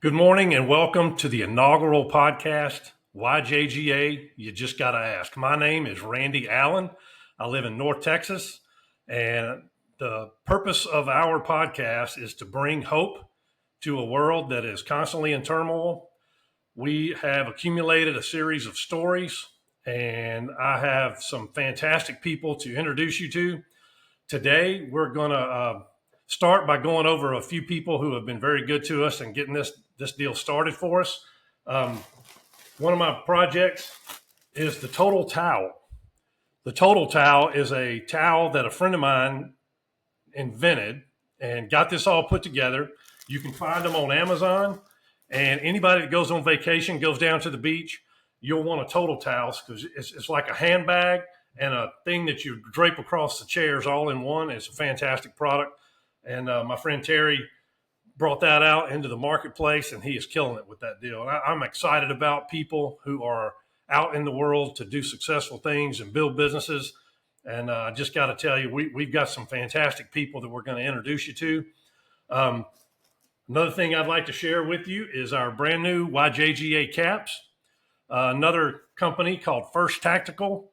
Good morning and welcome to the inaugural podcast, YJGA. You just got to ask. My name is Randy Allen. I live in North Texas, and the purpose of our podcast is to bring hope to a world that is constantly in turmoil. We have accumulated a series of stories, and I have some fantastic people to introduce you to. Today, we're going to start by going over a few people who have been very good to us and getting this deal started for us. One of my projects is the Total Towel. The Total Towel is a towel that a friend of mine invented and got this all put together. You can find them on Amazon, and anybody that goes on vacation, goes down to the beach, you'll want a Total Towel because it's like a handbag and a thing that you drape across the chairs all in one. It's a fantastic product. And my friend Terry brought that out into the marketplace, and he is killing it with that deal. And I'm excited about people who are out in the world to do successful things and build businesses. And I just got to tell you, we've got some fantastic people that we're going to introduce you to. Another thing I'd like to share with you is our brand new YJGA caps. Another company called First Tactical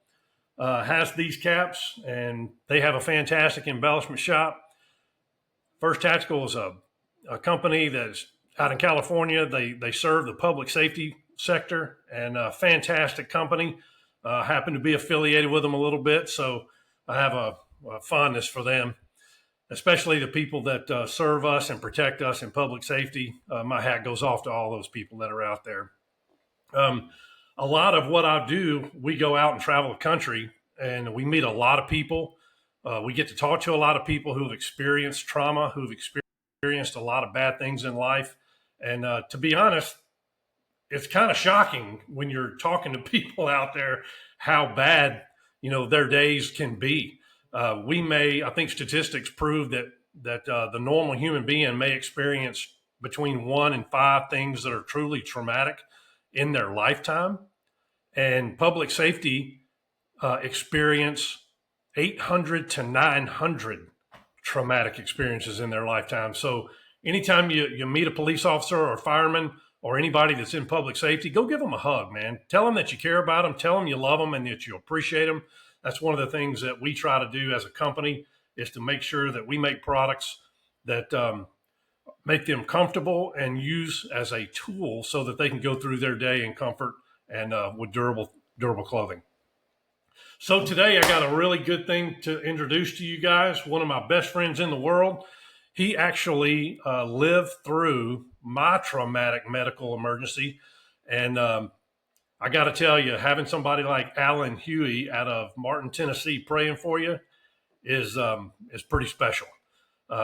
has these caps, and they have a fantastic embellishment shop. First Tactical is a company that's out in California. They serve the public safety sector, and a fantastic company. Happen to be affiliated with them a little bit, so I have a fondness for them, especially the people that serve us and protect us in public safety. My hat goes off to all those people that are out there. A lot of what I do, we go out and travel the country, and we meet a lot of people. We get to talk to a lot of people who have experienced trauma, who've experienced a lot of bad things in life. And to be honest, it's kind of shocking when you're talking to people out there how bad, their days can be. I think statistics prove that the normal human being may experience between 1 and 5 things that are truly traumatic in their lifetime. And public safety experience 800 to 900 traumatic experiences in their lifetime. So anytime you meet a police officer or a fireman or anybody that's in public safety, go give them a hug, man. Tell them that you care about them. Tell them you love them and that you appreciate them. That's one of the things that we try to do as a company, is to make sure that we make products that make them comfortable and use as a tool so that they can go through their day in comfort and with durable clothing. So today I got a really good thing to introduce to you guys. One of my best friends in the world. He actually lived through my traumatic medical emergency. And I got to tell you, having somebody like Alan Hughey out of Martin, Tennessee, praying for you is pretty special.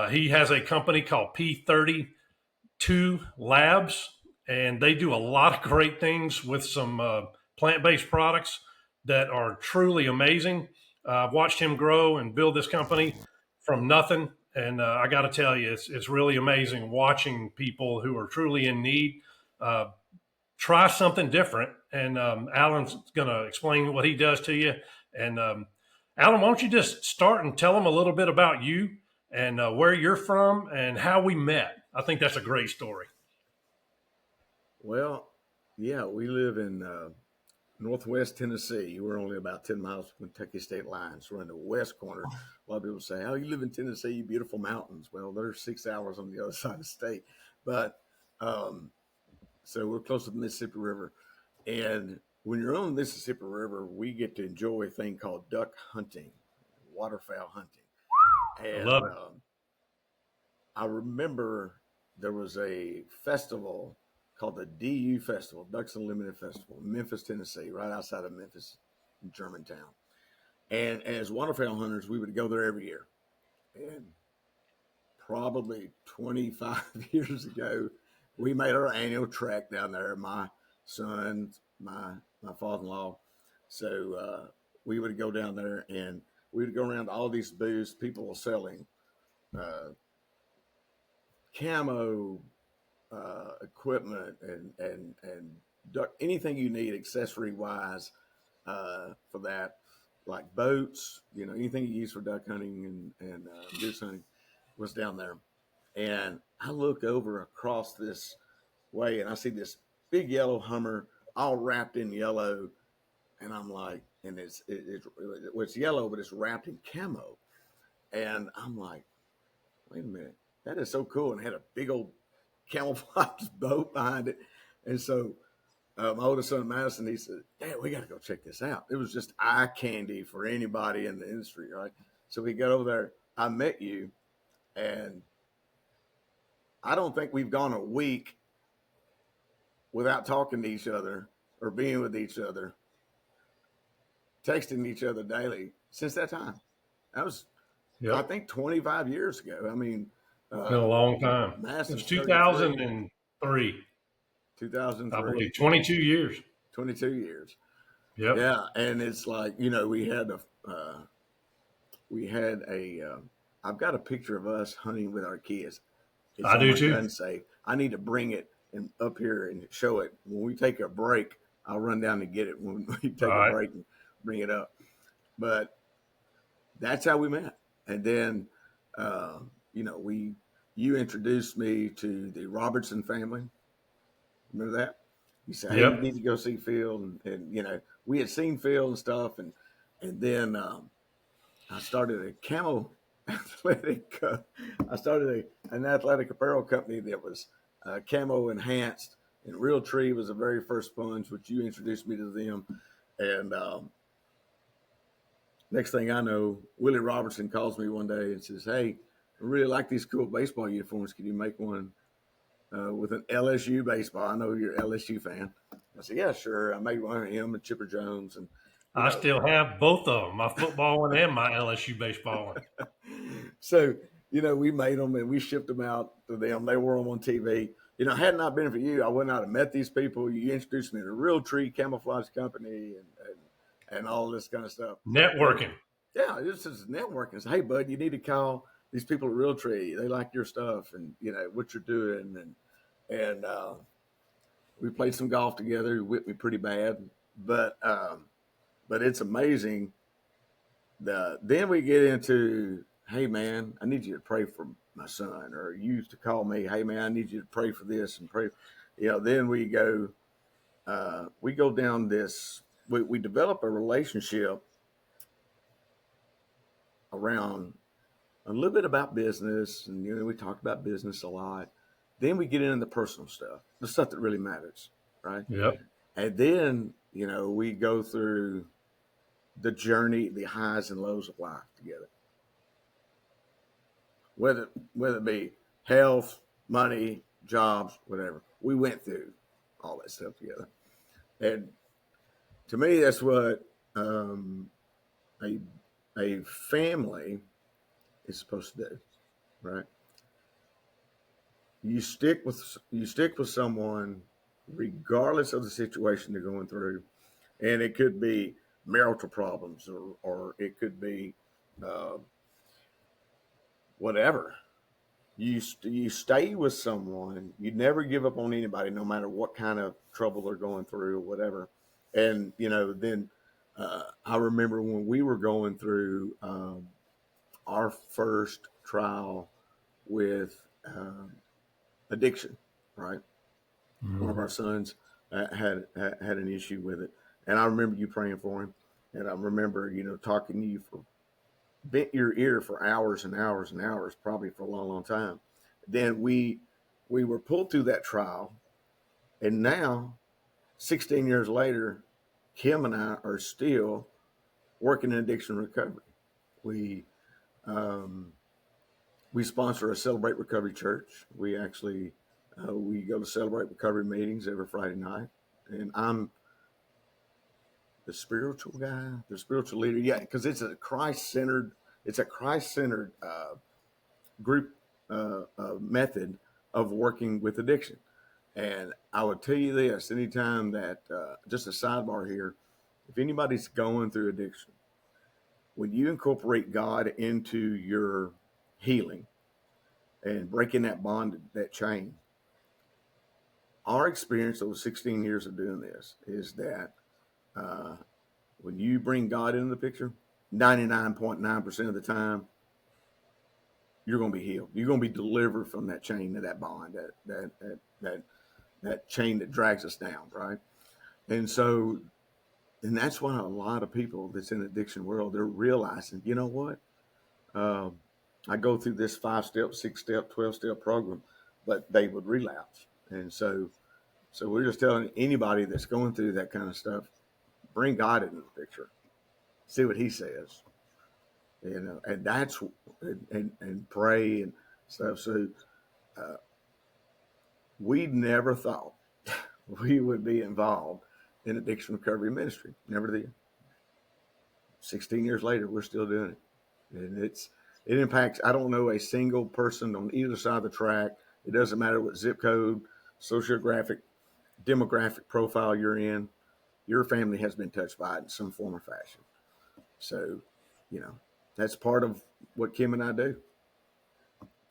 He has a company called P32 Labs, and they do a lot of great things with some plant-based products that are truly amazing. I've watched him grow and build this company from nothing. And I got to tell you, it's really amazing watching people who are truly in need try something different. And Alan's going to explain what he does to you. And Alan, why don't you just start and tell them a little bit about you and where you're from and how we met? I think that's a great story. Well, yeah, we live in Northwest Tennessee. We're only about 10 miles from Kentucky state line. So we're in the west corner. A lot of people say, "Oh, you live in Tennessee, you beautiful mountains." Well, there's 6 hours on the other side of the state. But so we're close to the Mississippi River. And when you're on the Mississippi River, we get to enjoy a thing called duck hunting, waterfowl hunting. I And love it. I remember there was a festival called the DU Festival, Ducks Unlimited Festival, in Memphis, Tennessee, right outside of Memphis, in Germantown. And as waterfowl hunters, we would go there every year. And probably 25 years ago, we made our annual trek down there. My son, my father-in-law. So we would go down there, and we would go around to all these booths. People were selling camo equipment and duck, anything you need accessory wise for that, like boats, anything you use for duck hunting and goose hunting was down there. And I look over across this way, and I see this big yellow Hummer all wrapped in yellow, and I'm like, and it's yellow, but it's wrapped in camo, and I'm like, wait a minute, that is so cool, and it had a big old camouflage boat behind it, and so my oldest son Madison, he said, "Dad, we got to go check this out." It was just eye candy for anybody in the industry, right? So we got over there. I met you, and I don't think we've gone a week without talking to each other or being with each other, texting each other daily since that time. That was, I Yep. think, 25 years ago. I mean, It's been a long time. It was Madison's 33, 2003, I 2003, believe. 22 years. 22 years. Yep. Yeah, and it's like, we had a. I've got a picture of us hunting with our kids. It's I on do my too. gun safe. I need to bring it and up here and show it. When we take a break, I'll run down and get it when we All take a right. break and bring it up. But that's how we met. And then, uh, you introduced me to the Robertson family. Remember that? You said, "Hey, you Yep. need to go see Phil," and we had seen Phil and stuff, and then I started a camo athletic. I started an athletic apparel company that was camo enhanced, and Real Tree was the very first sponge, which you introduced me to them. And next thing I know, Willie Robertson calls me one day and says, "Hey, I really like these cool baseball uniforms. Can you make one with an LSU baseball? I know you're an LSU fan." I said, "Yeah, sure." I made one of him and Chipper Jones, and you I know, still have both of them, my football one and my LSU baseball one. so we made them and we shipped them out to them. They wore them on TV. Had it not been for you, I would not have met these people. You introduced me to Real Tree Camouflage Company and all this kind of stuff. But Networking. yeah, this is networking. So, hey, bud, you need to call these people at Real Tree. They like your stuff and what you're doing. And we played some golf together. He whipped me pretty bad, but it's amazing. Then we get into, hey man, I need you to pray for my son, or you used to call me, hey man, I need you to pray for this and pray. Then we go down this. We develop a relationship around a little bit about business, and we talk about business a lot. Then we get into the personal stuff, the stuff that really matters, right? Yep. And then we go through the journey, the highs and lows of life together. Whether it be health, money, jobs, whatever, we went through all that stuff together. And to me, that's what a a family is supposed to do, right? You stick with someone regardless of the situation they're going through, and it could be marital problems or it could be uh, whatever. You stay with someone. You never give up on anybody, no matter what kind of trouble they're going through or whatever. And then I remember when we were going through our first trial with addiction, right? One of Mhm. our sons had an issue with it, and I remember you praying for him, and I remember talking to you for bent your ear for hours and hours and hours, probably for a long, long time. Then we were pulled through that trial, and now 16 years later, Kim and I are still working in addiction recovery. We um, we sponsor a Celebrate Recovery church. We actually we go to Celebrate Recovery meetings every Friday night, and I'm the spiritual guy, the spiritual leader. Yeah, because it's a Christ centered group method of working with addiction. And I would tell you this: anytime that, just a sidebar here, if anybody's going through addiction, when you incorporate God into your healing and breaking that bond, that chain, our experience over 16 years of doing this is that uh, when you bring God into the picture, 99.9% of the time, you're going to be healed. You're going to be delivered from that chain, of that bond, that that chain that drags us down, right? And so, and that's why a lot of people that's in the addiction world, they're realizing, you know what? Um, I go through this 5-step, 6-step, 12-step program, but they would relapse. And so we're just telling anybody that's going through that kind of stuff, bring God into the picture, see what He says, and that's and pray and stuff. So we never thought we would be involved in addiction recovery ministry. Never did. 16 years later, we're still doing it, and it impacts. I don't know a single person on either side of the track. It doesn't matter what zip code, sociographic, demographic profile you're in. Your family has been touched by it in some form or fashion. So, that's part of what Kim and I do.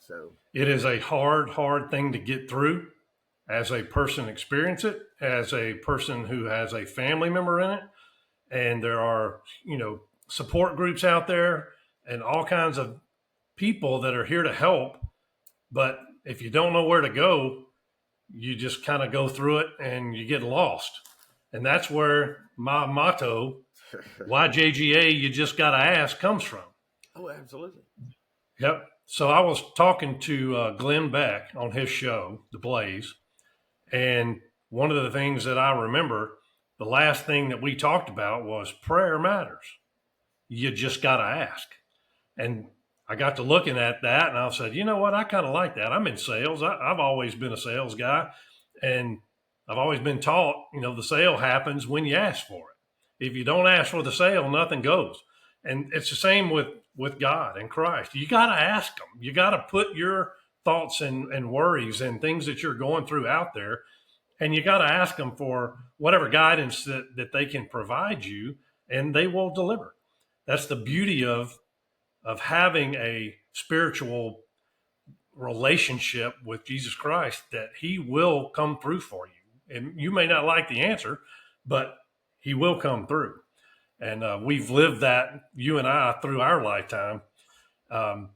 So It is a hard thing to get through as a person experience it, as a person who has a family member in it. And there are, support groups out there and all kinds of people that are here to help. But if you don't know where to go, you just kind of go through it and you get lost. And that's where my motto, YJGA, you just got to ask, comes from. Oh, absolutely. Yep. So I was talking to Glenn Beck on his show, The Blaze, and one of the things that I remember, the last thing that we talked about was prayer matters. You just got to ask. And I got to looking at that and I said, you know what? I kind of like that. I'm in sales. I've always been a sales guy. And I've always been taught, the sale happens when you ask for it. If you don't ask for the sale, nothing goes. And it's the same with God and Christ. You got to ask them. You got to put your thoughts and worries and things that you're going through out there. And you got to ask them for whatever guidance that they can provide you, and they will deliver. That's the beauty of having a spiritual relationship with Jesus Christ, that He will come through for you. And you may not like the answer, but He will come through. And we've lived that, you and I, through our lifetime. Um,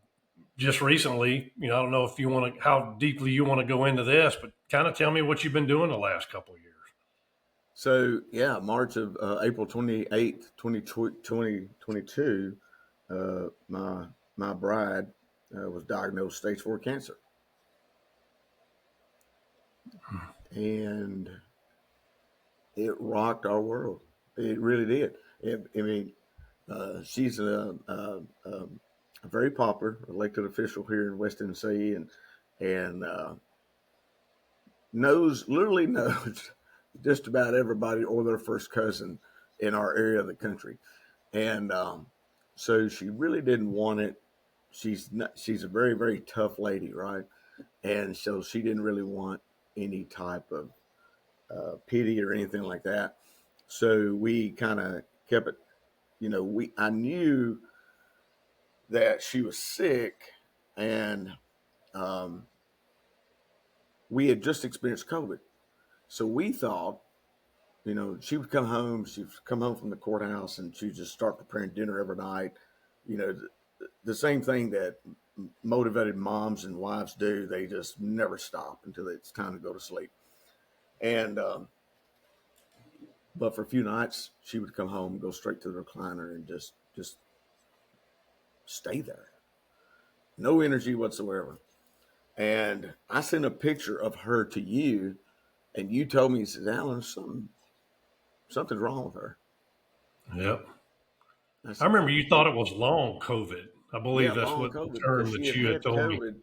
just recently, I don't know if you want to, how deeply you want to go into this, but kind of tell me what you've been doing the last couple of years. So yeah, March of April 28th, 2022, my bride was diagnosed stage 4 cancer, and it rocked our world. It really did. She's a very popular elected official here in West Tennessee, and literally knows just about everybody or their first cousin in our area of the country. And so she really didn't want it. She's a very, very tough lady, right? And so she didn't really want any type of pity or anything like that. So we kind of kept it, I knew that she was sick, and we had just experienced COVID. So we thought, she would come home. She'd come home from the courthouse, and she'd just start preparing dinner every night. The same thing that motivated moms and wives do. They just never stop until it's time to go to sleep. And but for a few nights, she would come home, go straight to the recliner, and just stay there. No energy whatsoever. And I sent a picture of her to you, and you told me, you said, Alan, something's wrong with her. Yep. Said, I remember you thought it was long COVID. I believe yeah, that's long what the COVID, term because she that you had had told me. COVID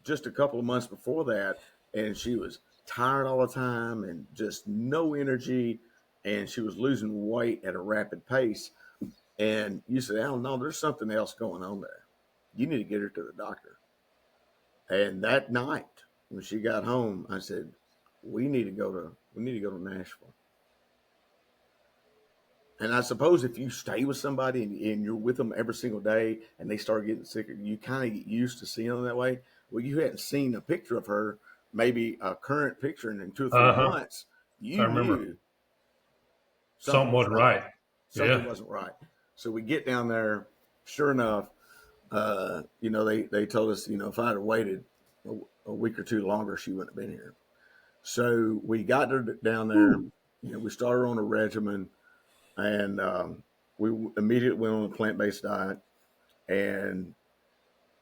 just a couple of months before that, and she was tired all the time and just no energy, and she was losing weight at a rapid pace. And you said, Alan, no, there's something else going on there. You need to get her to the doctor. And that night, when she got home, I said, we need to go to Nashville. And I suppose if you stay with somebody and you're with them every single day and they start getting sicker, you kind of get used to seeing them that way. Well, you hadn't seen a picture of her, maybe a current picture in 2 or 3 months. I You remember. knew Something was wasn't right. Something Yeah. wasn't right. So we get down there. Sure enough, they told us, if I had waited a week or two longer, she wouldn't have been here. So we got her down there. We started on a regimen, and we immediately went on a plant-based diet. And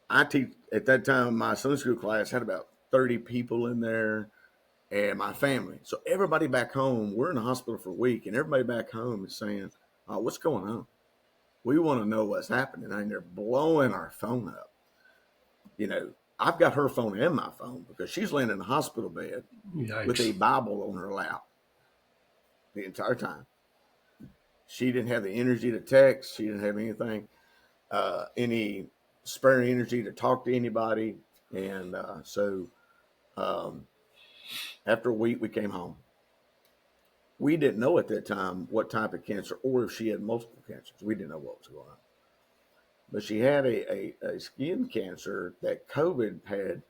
I teach at that time. My Sunday school class had about 30 people in there, and my family. So everybody back home, we're in the hospital for a week, and everybody back home is saying, "What's going on? We want to know what's happening." And they're blowing our phone up. I've got her phone and my phone because she's laying in the hospital bed with a Yikes. Bible on her lap the entire time. She didn't have the energy to text. She didn't have anything, any spare energy to talk to anybody. And so after a week, we came home. We didn't know at that time what type of cancer or if she had multiple cancers. We didn't know what was going on. But she had a skin cancer that COVID had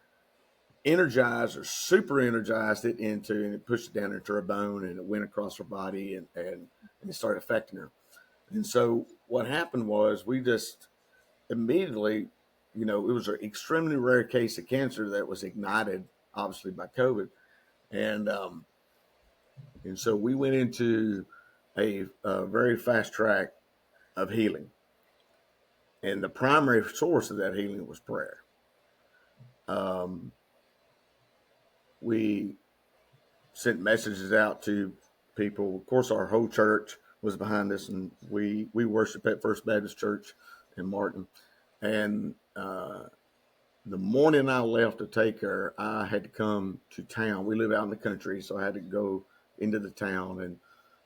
energized or super energized it into, and it pushed it down into her bone, and it went across her body, and it started affecting her. And so what happened was we just immediately, it was an extremely rare case of cancer that was ignited, obviously, by COVID. And so we went into a very fast track of healing. And the primary source of that healing was prayer. We sent messages out to people. Of course, our whole church was behind us, and we worship at First Baptist Church in Martin. And the morning I left to take her, I had to come to town. We live out in the country, so I had to go into the town and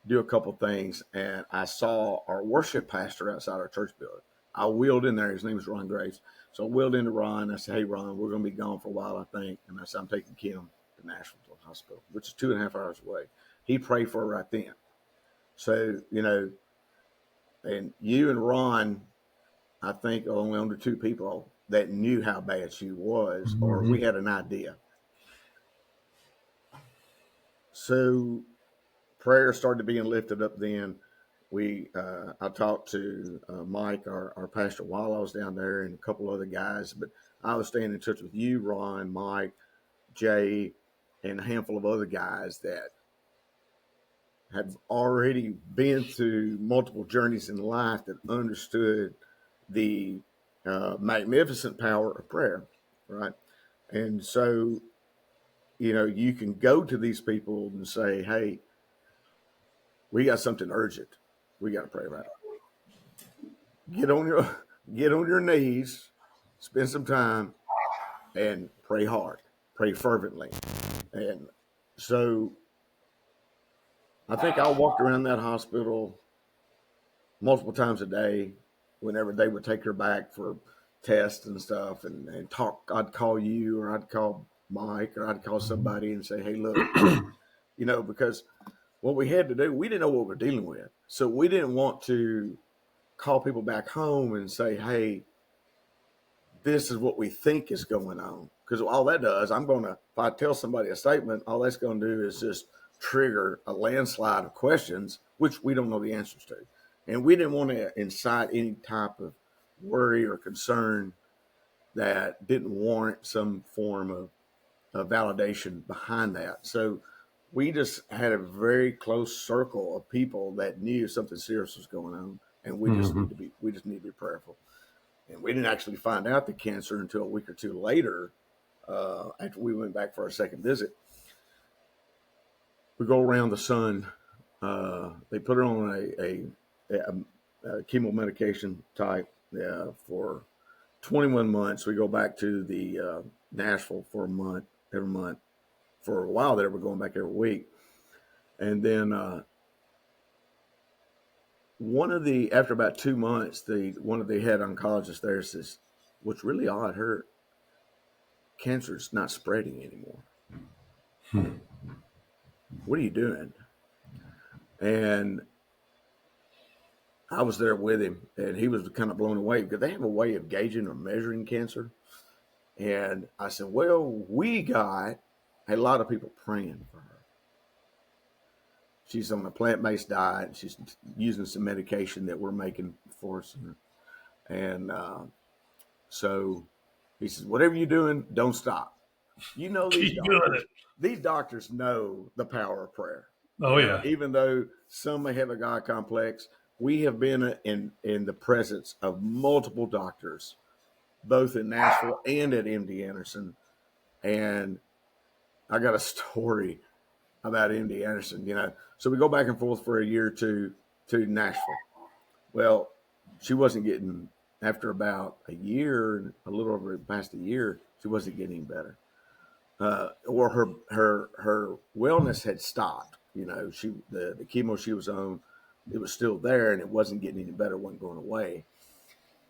do a couple things. And I saw our worship pastor outside our church building. I wheeled in there. His name is Ron Graves. So I wheeled into Ron. I said, "Hey, Ron, we're going to be gone for a while, I think." And I said, "I'm taking Kim to Nashville to the hospital," which is 2.5 hours away. He prayed for her right then. So, and you and Ron, I think, are only under two people that knew how bad she was, or we had an idea. So prayer started being lifted up then. I talked to Mike, our pastor, while I was down there, and a couple other guys, but I was staying in touch with you, Ron, Mike, Jay, and a handful of other guys that had already been through multiple journeys in life that understood the magnificent power of prayer, right? And so, you can go to these people and say, "Hey, we got something urgent. We got to pray about it. Get on your knees, spend some time, and pray hard, pray fervently." And so, I think I walked around that hospital multiple times a day. Whenever they would take her back for tests and stuff, and talk, I'd call you, or I'd call Mike, or I'd call somebody and say, "Hey, look," because what we had to do, we didn't know what we're dealing with. So we didn't want to call people back home and say, "Hey, this is what we think is going on." Because all that does, if I tell somebody a statement, all that's going to do is just trigger a landslide of questions, which we don't know the answers to. And we didn't want to incite any type of worry or concern that didn't warrant some form of validation behind that. So we just had a very close circle of people that knew something serious was going on, and we just need to be prayerful. And we didn't actually find out the cancer until a week or two later, after we went back for our second visit. We go around the sun. They put her on a chemo medication type for 21 months. We go back to the Nashville for a month, every month. For a while there, we're going back every week. And then after about 2 months, one of the head oncologists there says, "What's really odd, her cancer is not spreading anymore. What are you doing?" And I was there with him, and he was kind of blown away because they have a way of gauging or measuring cancer. And I said, "Well, we got a lot of people praying for her. She's on a plant-based diet. She's using some medication that we're making for us." And so he says, "Whatever you're doing, don't stop." You know, Keep doing it. these doctors know the power of prayer. Oh yeah. Even though some may have a God complex, we have been in the presence of multiple doctors, both in Nashville and at MD Anderson. And I got a story about MD Anderson, So we go back and forth for a year or two to Nashville. Well, she wasn't getting, after about a year, a little over past a year, she wasn't getting better. Or her wellness had stopped. The chemo she was on, it was still there and it wasn't getting any better, wasn't going away.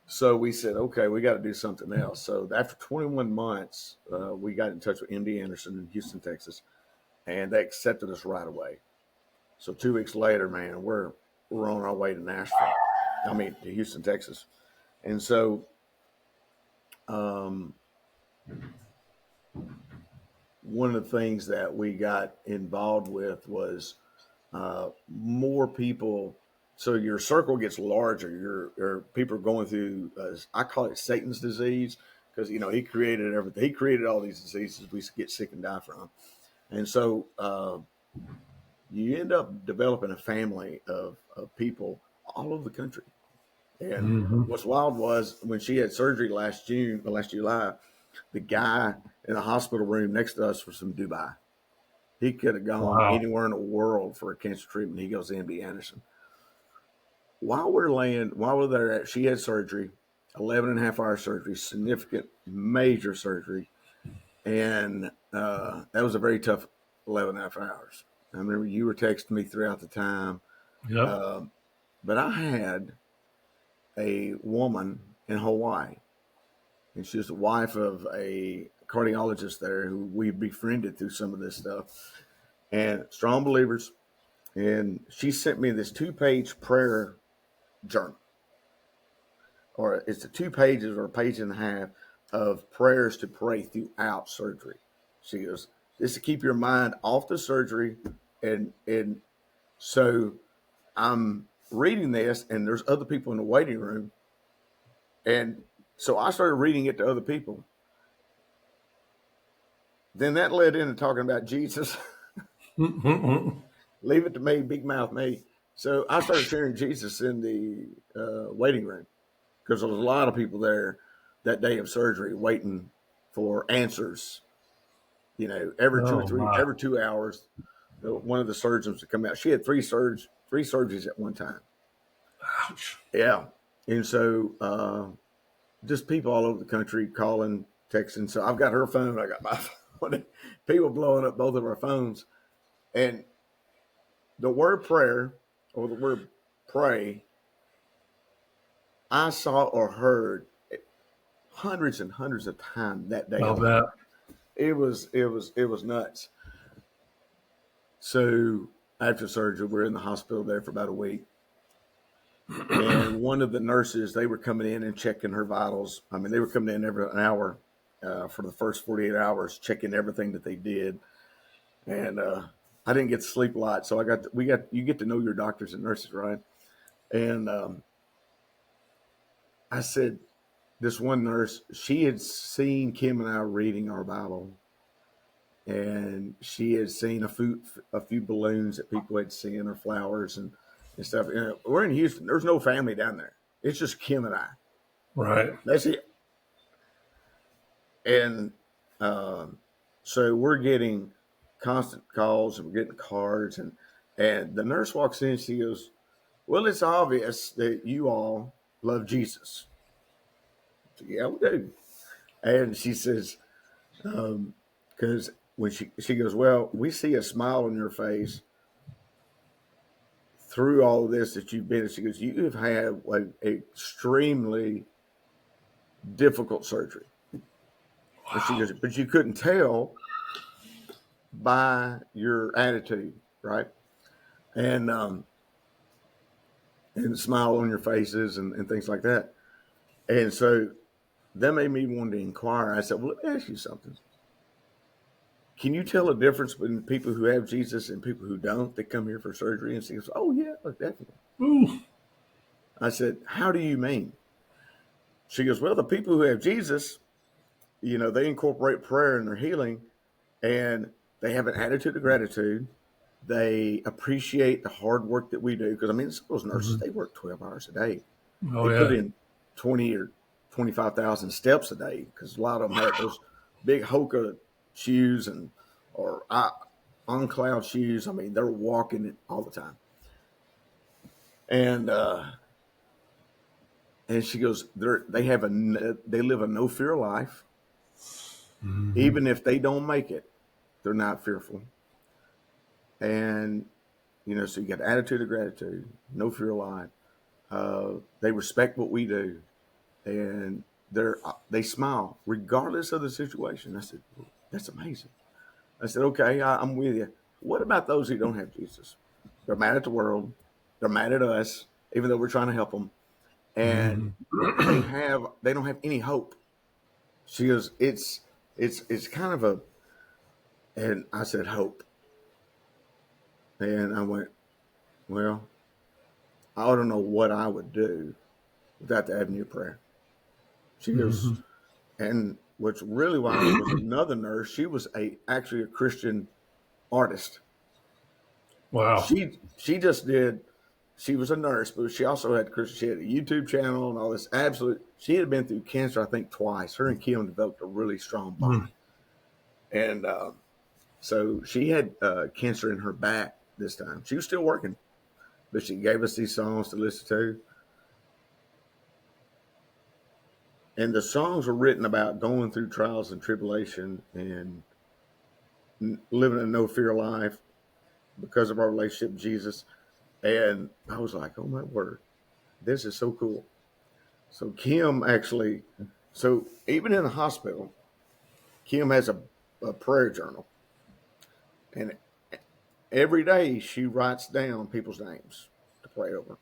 So we said, okay, we got to do something else. So after 21 months, we got in touch with MD Anderson in Houston, Texas, and they accepted us right away. So 2 weeks later, man, we're on our way to Nashville. To Houston, Texas. And so one of the things that we got involved with was more people. So your circle gets larger. Your people are going through, I call it Satan's disease, because, he created everything. He created all these diseases we get sick and die from. And so you end up developing a family of people all over the country. And what's wild was when she had surgery last July, the guy in the hospital room next to us was from Dubai. He could have gone anywhere in the world for a cancer treatment. He goes to MD Anderson. While we're there, she had surgery, 11 and a half hour surgery, significant, major surgery. And that was a very tough 11 and a half hours. I remember you were texting me throughout the time. Yep. But I had a woman in Hawaii, and she was the wife of a cardiologist there who we befriended through some of this stuff, and strong believers. And she sent me this 2-page prayer journal, or it's 2 pages or a page and a half of prayers to pray throughout surgery. She goes, this to keep your mind off the surgery. And so I'm reading this, and there's other people in the waiting room. And so I started reading it to other people. Then that led into talking about Jesus. Leave it to me, big mouth me. So I started sharing Jesus in the waiting room, because there was a lot of people there that day of surgery waiting for answers. Every 2 hours, one of the surgeons would come out. She had three surgeries at one time. Ouch. Yeah. And so just people all over the country calling, texting. So I've got her phone. I got my phone. People blowing up both of our phones. And the word prayer, or the word pray, I saw or heard hundreds and hundreds of times that day. I'll bet. It was nuts. So after surgery, we're in the hospital there for about a week. And one of the nurses, they were coming in and checking her vitals. They were coming in every an hour for the first 48 hours, checking everything that they did. And I didn't get to sleep a lot, so you get to know your doctors and nurses, right? And I said, this one nurse, she had seen Kim and I reading our Bible, and she had seen a few balloons that people had seen, or flowers and stuff. And we're in Houston. There's no family down there. It's just Kim and I. Right. That's it. And so we're getting constant calls, and we're getting cards, and the nurse walks in. She goes, well, it's obvious that you all love Jesus. So, yeah, we do. And she says, because when she goes, well, we see a smile on your face through all of this that you've been. She goes, you have had an extremely difficult surgery. Wow. And she goes, but you couldn't tell by your attitude, right? And smile on your faces and things like that. And so that made me want to inquire. I said, well, let me ask you something. Can you tell a difference between people who have Jesus and people who don't, that come here for surgery? And she goes, oh, yeah, definitely. Ooh. I said, how do you mean? She goes, well, the people who have Jesus, they incorporate prayer in their healing, and they have an attitude of gratitude. They appreciate the hard work that we do. Because, I mean, those nurses, they work 12 hours a day. Oh, They put yeah. in 20 or 25,000 steps a day, because a lot of them have those big Hoka shoes or on cloud shoes. I mean, they're walking it all the time. And she goes, they live a no fear life. Even if they don't make it, they're not fearful. And, so you got attitude of gratitude, no fear life. They respect what we do, and they smile regardless of the situation. I said, that's amazing. I said, okay, I'm with you. What about those who don't have Jesus? They're mad at the world. They're mad at us, even though we're trying to help them. And they don't have any hope. She goes, it's kind of and I said, hope. And I went, well, I don't know what I would do without the avenue of prayer. She goes, and what's really wild was another nurse. She was actually a Christian artist. Wow. She just did. She was a nurse, but she also had She had a YouTube channel and all this. She had been through cancer, I think, twice. Her and Kim developed a really strong bond, and so she had cancer in her back this time. She was still working, but she gave us these songs to listen to. And the songs were written about going through trials and tribulation and living a no fear life because of our relationship with Jesus. And I was like, oh my word, this is so cool. So Kim so even in the hospital, Kim has a prayer journal. And every day she writes down people's names to pray over.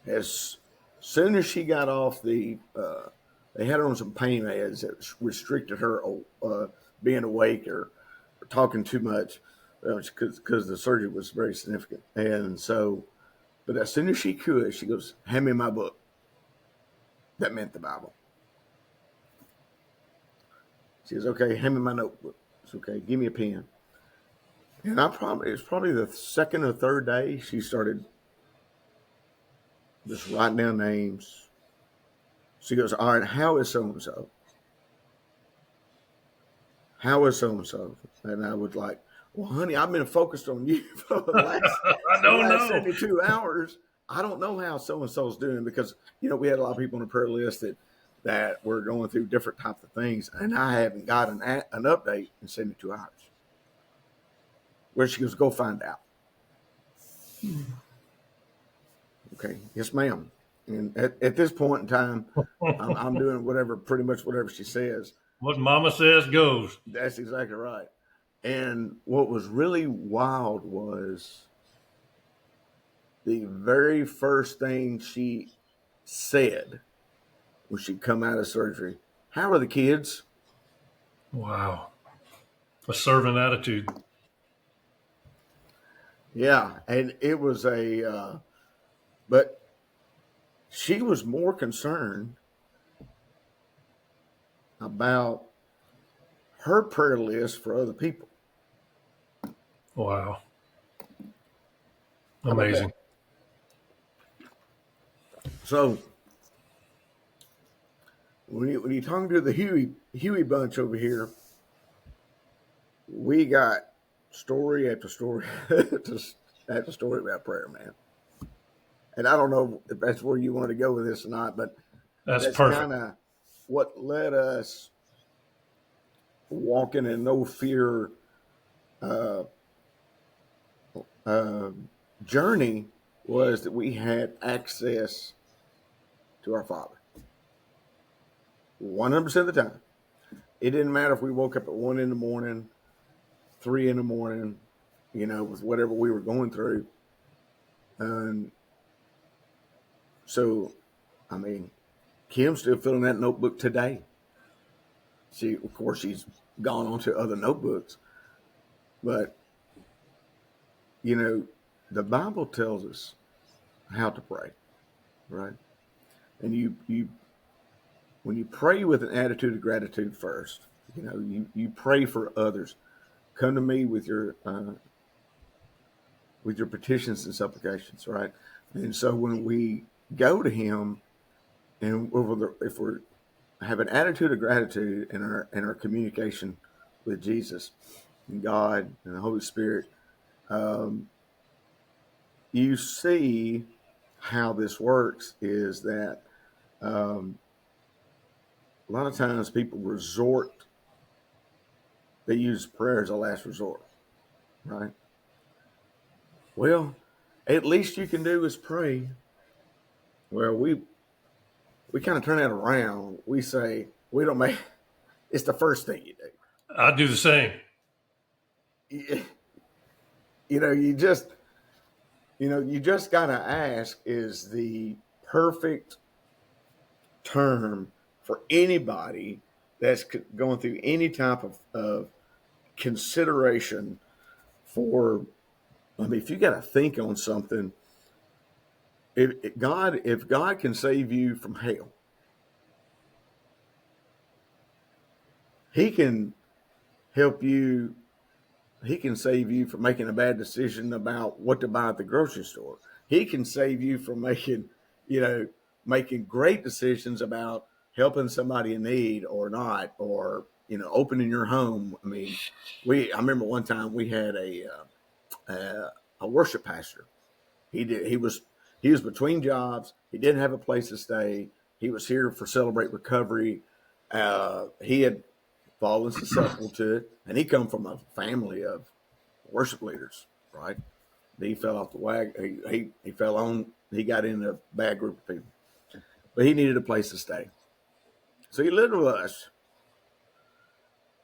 As soon as she got off they had her on some pain meds that restricted her being awake or talking too much, because the surgery was very significant. And so, but as soon as she could, she goes, hand me my book. That meant the Bible. She goes, okay, hand me my notebook. It's okay, give me a pen. And it was probably the second or third day she started just writing down names. She goes, all right, how is so-and-so? How is so-and-so? And I was like, well, honey, I've been focused on you for the I don't last know. 72 hours. I don't know how so-and-so's doing, because, we had a lot of people on the prayer list that were going through different types of things. And I haven't got an update in 72 hours. Where she goes, go find out. Okay. Yes, ma'am. And at this point in time, I'm doing pretty much whatever she says. What mama says goes. That's exactly right. And what was really wild was the very first thing she said when she come out of surgery. How are the kids? Wow. A servant attitude. Yeah. And it was but she was more concerned about her prayer list for other people. Wow. How about Amazing. that? So when you talk to the Hughey bunch over here, we got story after story after story about prayer, man. And I don't know if that's where you want to go with this or not, but That's that's perfect. kind of what led us walking in no fear journey, was that we had access to our Father 100% of the time. It didn't matter if we woke up at 1 in the morning, 3 in the morning, with whatever we were going through. And so, I mean, Kim's still filling that notebook today. Of course, she's gone on to other notebooks, but the Bible tells us how to pray, right? And when you pray with an attitude of gratitude first, you pray for others. Come to me with your petitions and supplications, right? And so when we go to Him, and if we have an attitude of gratitude in our communication with Jesus and God and the Holy Spirit, you see how this works is that a lot of times people they use prayer as a last resort, right? Well, at least you can do is pray. Well, we kind of turn that around. We say we don't make it's the first thing you do. I do the same. You know, you just gotta ask, is the perfect term for anybody that's going through any type of consideration for. I mean, if you got to think on something, if God can save you from hell, He can help you. He can save you from making a bad decision about what to buy at the grocery store. He can save you from making great decisions about helping somebody in need or not, or opening your home. I mean, I remember one time we had a worship pastor. He was between jobs. He didn't have a place to stay. He was here for Celebrate Recovery. He had fallen susceptible to it, and he come from a family of worship leaders, right? He fell off the wagon. He fell on. He got in a bad group of people, but he needed a place to stay. So he lived with us,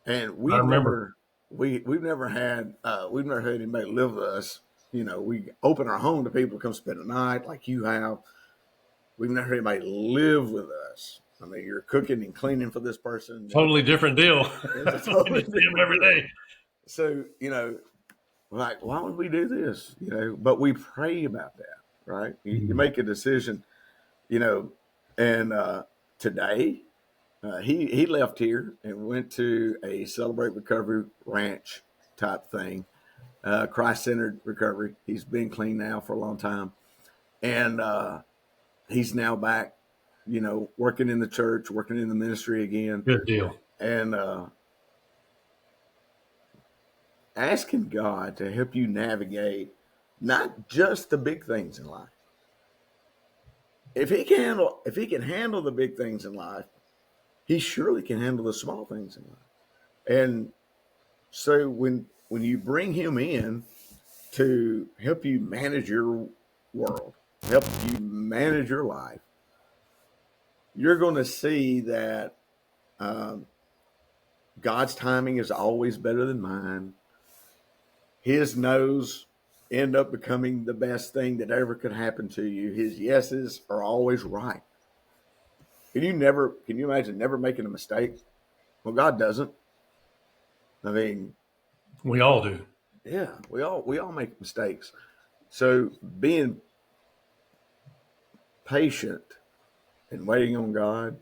and I remember. we've never had anybody live with us. We open our home to people to come spend the night, like you have. We've never had anybody live with us. I mean, you're cooking and cleaning for this person. Totally different deal. It's a When totally you see them different every deal. day. So, like, why would we do this? But we pray about that, right? You make a decision, and today he left here and went to a Celebrate Recovery ranch type thing, Christ-centered recovery. He's been clean now for a long time, and he's now back, working in the church, working in the ministry again, Good deal. and asking God to help you navigate not just the big things in life. If he can handle the big things in life, he surely can handle the small things in life. And so when you bring him in to help you manage your world, help you manage your life, you're going to see that God's timing is always better than mine. His no's end up becoming the best thing that ever could happen to you. His yeses are always right. Can you imagine never making a mistake? Well, God doesn't. I mean, We all do. yeah, we all make mistakes. So being patient and waiting on God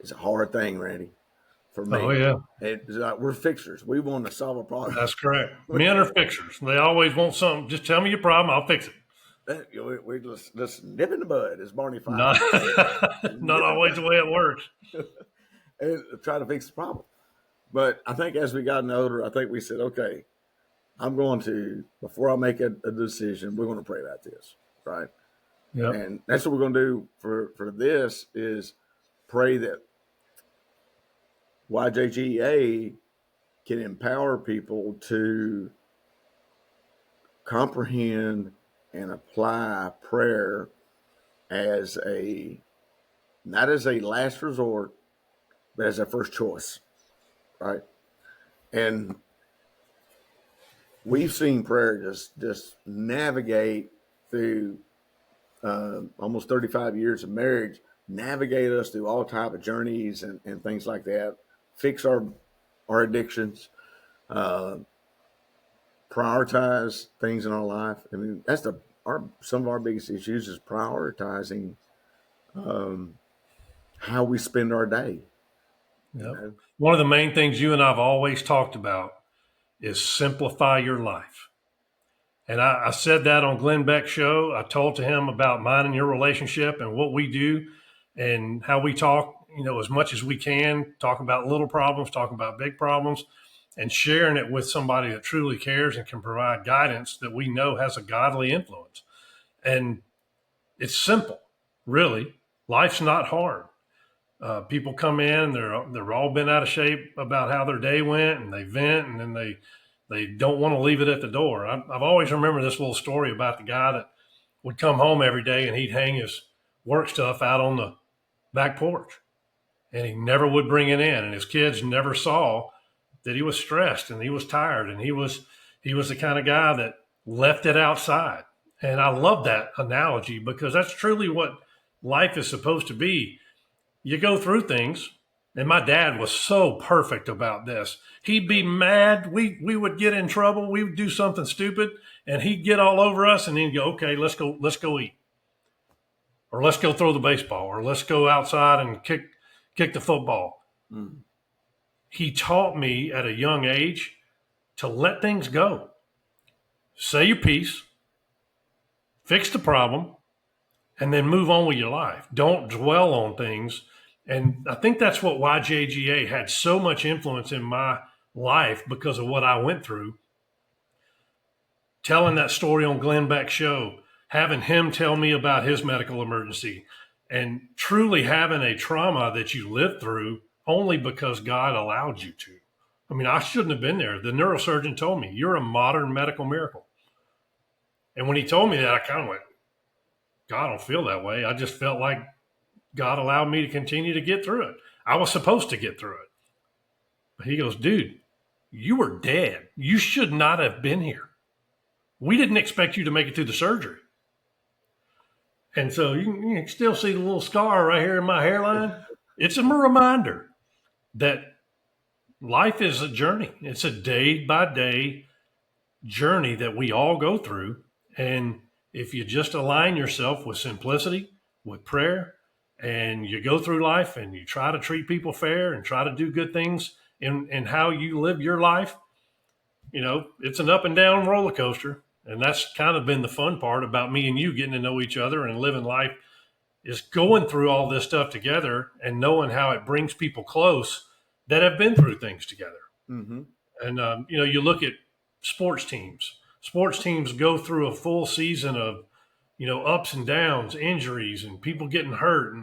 is a hard thing, Randy, for Oh, me. yeah. It's like we're fixers. We want to solve a problem. That's correct. Men are fixers. They always want something. Just tell me your problem. I'll fix it. We just nip in the bud, as Barney Fife Not, would say. not Nip in the always the bud way it works. and try to fix the problem. But I think as we gotten older, I think we said, okay, before I make a decision, we're going to pray about this, right? Yep. And that's what we're going to do for this is pray that YJGA can empower people to comprehend and apply prayer as not as a last resort, but as a first choice, right? And we've seen prayer just navigate through almost 35 years of marriage, navigate us through all type of journeys and things like that, fix our addictions, prioritize things in our life. I mean, that's some of our biggest issues is prioritizing how we spend our day. You Yep. know? One of the main things you and I have always talked about is simplify your life. And I said that on Glenn Beck's show. I told to him about mine and your relationship and what we do and how we talk, as much as we can, talking about little problems, talking about big problems, and sharing it with somebody that truly cares and can provide guidance that we know has a godly influence. And it's simple, really. Life's not hard. People come in, they're all been out of shape about how their day went, and they vent, and then they don't want to leave it at the door. I've always remembered this little story about the guy that would come home every day and he'd hang his work stuff out on the back porch, and he never would bring it in, and his kids never saw that he was stressed and he was tired, and he was the kind of guy that left it outside. And I love that analogy because that's truly what life is supposed to be. You go through things, and my dad was so perfect about this. He'd be mad. We would get in trouble. We would do something stupid, and he'd get all over us, and then he'd go, "Okay, let's go eat, or let's go throw the baseball, or let's go outside and kick the football." Mm. He taught me at a young age to let things go, say your piece, fix the problem, and then move on with your life. Don't dwell on things. And I think that's what YJGA had so much influence in my life because of what I went through. Telling that story on Glenn Beck's show, having him tell me about his medical emergency, and truly having a trauma that you lived through only because God allowed you to. I mean, I shouldn't have been there. The neurosurgeon told me, "You're a modern medical miracle." And when he told me that, I kind of went, God, I don't feel that way. I just felt like God allowed me to continue to get through it. I was supposed to get through it. But he goes, "Dude, you were dead. You should not have been here. We didn't expect you to make it through the surgery." And so you can still see the little scar right here in my hairline. It's a reminder that life is a journey. It's a day by day journey that we all go through. And if you just align yourself with simplicity, with prayer, and you go through life and you try to treat people fair and try to do good things in how you live your life, it's an up and down roller coaster. And that's kind of been the fun part about me and you getting to know each other and living life, is going through all this stuff together and knowing how it brings people close that have been through things together. Mm-hmm. And, you look at sports teams. Sports teams go through a full season of, ups and downs, injuries, and people getting hurt.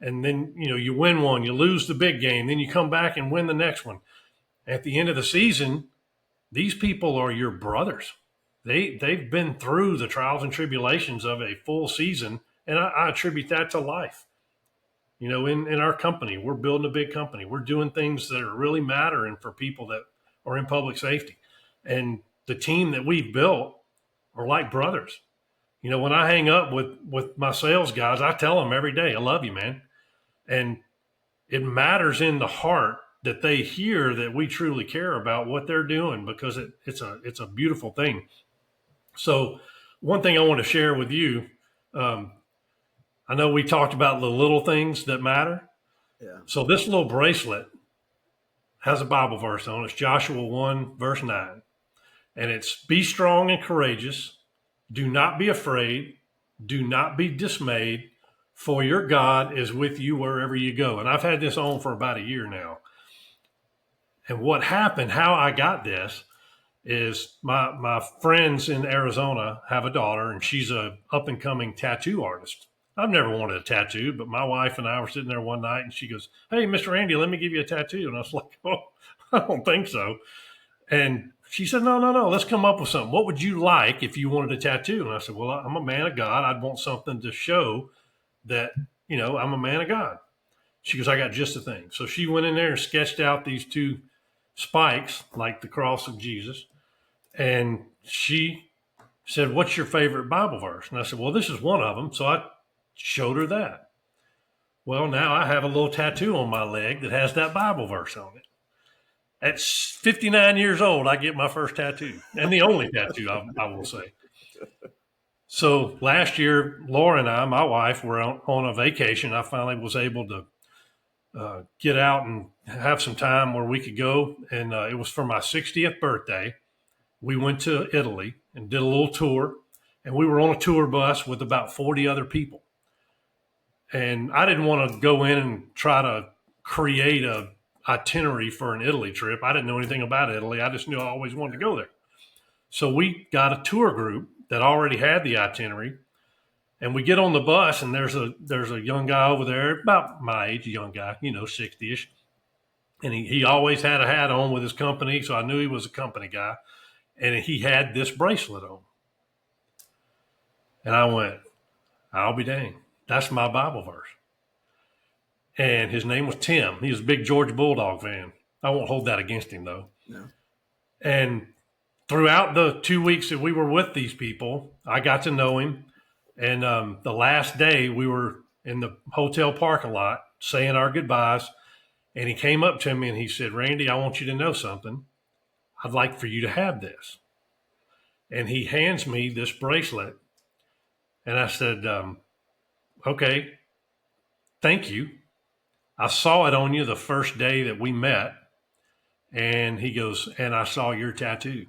And then, you win one, you lose the big game, then you come back and win the next one. At the end of the season, these people are your brothers. They've been through the trials and tribulations of a full season, and I attribute that to life. In our company, we're building a big company. We're doing things that are really mattering for people that are in public safety. And the team that we've built are like brothers. When I hang up with my sales guys, I tell them every day, "I love you, man." And it matters in the heart that they hear that we truly care about what they're doing, because it's a beautiful thing. So one thing I want to share with you, I know we talked about the little things that matter. Yeah. So this little bracelet has a Bible verse on it. It's Joshua 1, verse 9. And it's, "Be strong and courageous. Do not be afraid. Do not be dismayed, for your God is with you wherever you go." And I've had this on for about a year now. And what happened, how I got this, is my friends in Arizona have a daughter, and she's a up and coming tattoo artist. I've never wanted a tattoo, but my wife and I were sitting there one night, and she goes, "Hey, Mr. Andy, let me give you a tattoo." And I was like, "Oh, I don't think so." And she said, No, let's come up with something. What would you like if you wanted a tattoo? And I said, "Well, I'm a man of God. I'd want something to show that, I'm a man of God." She goes, "I got just the thing." So she went in there and sketched out these two spikes, like the cross of Jesus. And she said, "What's your favorite Bible verse?" And I said, "Well, this is one of them." So I showed her that. Well, now I have a little tattoo on my leg that has that Bible verse on it. At 59 years old, I get my first tattoo, and the only tattoo, I will say. So last year, Laura and I, my wife, were on a vacation. I finally was able to get out and have some time where we could go. And it was for my 60th birthday. We went to Italy and did a little tour. And we were on a tour bus with about 40 other people. And I didn't want to go in and try to create a itinerary for an Italy trip. I didn't know anything about Italy. I just knew I always wanted to go there. So we got a tour group that already had the itinerary, and we get on the bus, and there's a young guy over there, about my age, a young guy, 60-ish. And he always had a hat on with his company, so I knew he was a company guy. And he had this bracelet on. And I went, I'll be dang. That's my Bible verse. And his name was Tim. He was a big Georgia Bulldog fan. I won't hold that against him, though. No. And throughout the 2 weeks that we were with these people, I got to know him. And the last day, we were in the hotel parking lot saying our goodbyes. And he came up to me and he said, Randy, I want you to know something. I'd like for you to have this. And he hands me this bracelet. And I said, okay, thank you. I saw it on you the first day that we met. And he goes, and I saw your tattoo.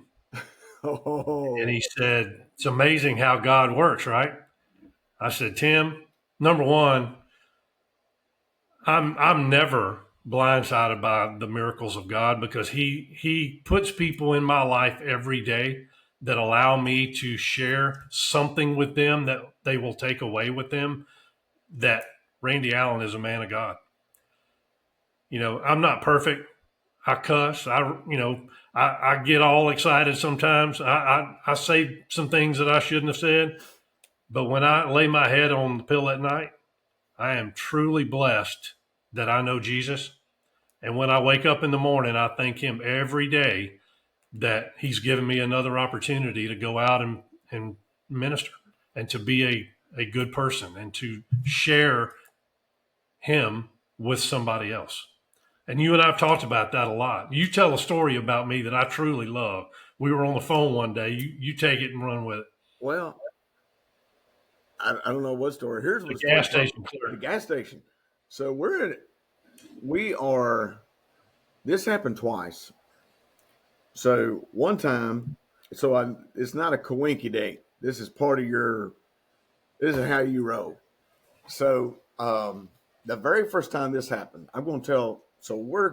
Oh. And he said, it's amazing how God works, right? I said, Tim, number one, I'm never blindsided by the miracles of God, because he puts people in my life every day that allow me to share something with them that they will take away with them, that Randy Allen is a man of God. I'm not perfect. I cuss. I get all excited sometimes. I say some things that I shouldn't have said. But when I lay my head on the pillow at night, I am truly blessed that I know Jesus. And when I wake up in the morning, I thank him every day that he's given me another opportunity to go out and minister and to be a good person and to share him with somebody else. And you and I have talked about that a lot. You tell a story about me that I truly love. We were on the phone one day. You take it and run with it. Well, I don't know what story. Here's The what gas story. station clerk. The gas station. So this happened twice. So one time, it's not a coinky dink. This is this is how you roll. So the very first time this happened, I'm going to tell. So we're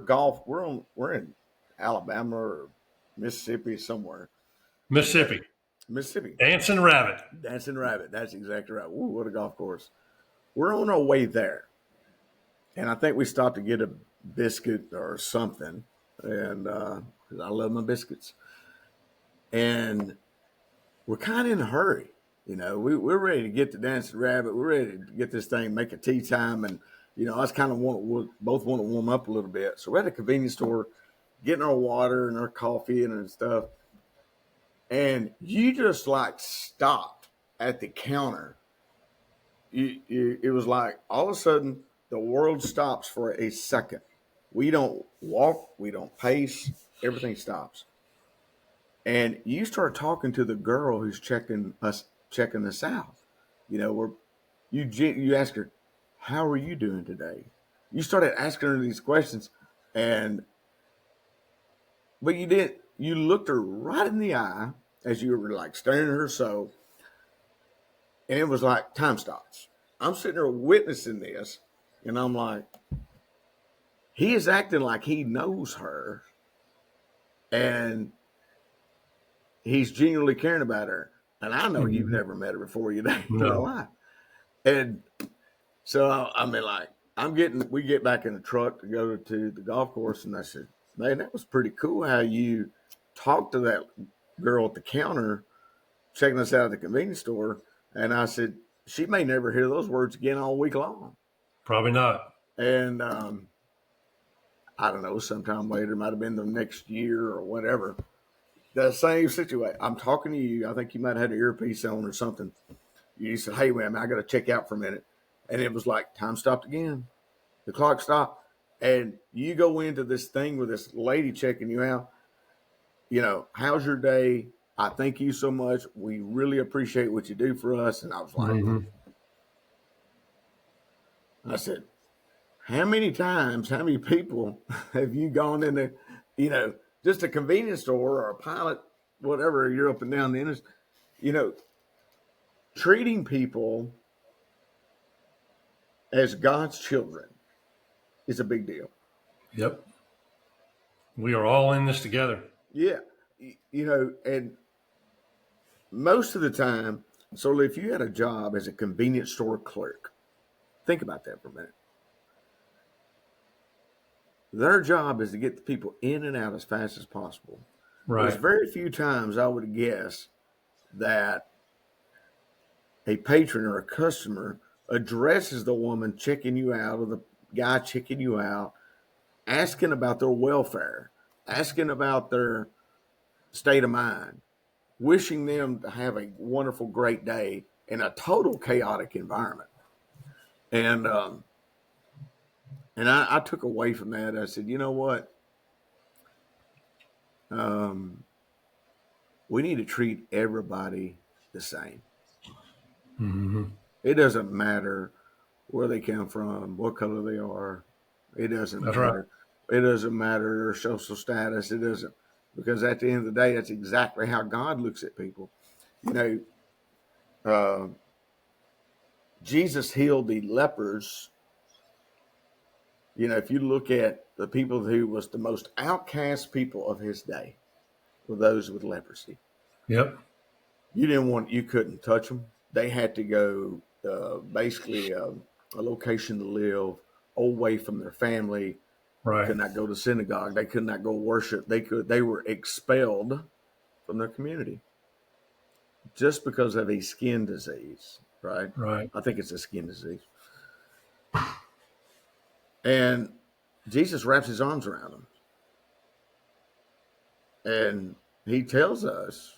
in Alabama or Mississippi somewhere. Mississippi. Dancing Rabbit. That's exactly right. Ooh, what a golf course. We're on our way there. And I think we stopped to get a biscuit or something. And because I love my biscuits. And we're kind of in a hurry. We're ready to get to Dancing Rabbit. We're ready to get this thing, make a tea time. And, us kind of both want to warm up a little bit. So we're at a convenience store, getting our water and our coffee and stuff. And you just stopped at the counter. It was like all of a sudden the world stops for a second. We don't walk, we don't pace, everything stops. And you start talking to the girl who's checking us out. You ask her, "How are you doing today?" You started asking her these questions, but you didn't. You looked her right in the eye as you were staring at her soul, and it was like time stops. I'm sitting there witnessing this, and I'm like, he is acting like he knows her, and he's genuinely caring about her. And I know you've never met her before, you ain't gonna lie. And so we get back in the truck to go to the golf course, and I said, man, that was pretty cool how you talked to that girl at the counter checking us out at the convenience store. And I said, she may never hear those words again all week long. Probably not. And I don't know, sometime later, might have been the next year or whatever. The same situation. I'm talking to you. I think you might have had an earpiece on or something. You said, hey, man, I got to check out for a minute. And it was like time stopped again. The clock stopped. And you go into this thing with this lady checking you out. How's your day? I thank you so much. We really appreciate what you do for us. And I was like, I said, how many times, how many people have you gone into, just a convenience store or a Pilot, whatever, you're up and down the interstate, you know, treating people as God's children is a big deal. Yep. We are all in this together. Yeah. And most of the time, so if you had a job as a convenience store clerk, think about that for a minute. Their job is to get the people in and out as fast as possible. Right. There's very few times I would guess that a patron or a customer addresses the woman checking you out or the guy checking you out, asking about their welfare, asking about their state of mind, wishing them to have a wonderful, great day in a total chaotic environment. And I took away from that. I said, you know what? We need to treat everybody the same. Mm-hmm. It doesn't matter where they come from, what color they are. It doesn't That's matter. right. It doesn't matter their social status. It doesn't, because at the end of the day, that's exactly how God looks at people. Jesus healed the lepers. If you look at the people who was the most outcast people of his day, were those with leprosy. Yep. You couldn't touch them. They had to go basically a location to live away from their family. Right. They could not go to synagogue. They could not go worship. They were expelled from their community just because of a skin disease. Right. Right. I think it's a skin disease. And Jesus wraps his arms around them. And he tells us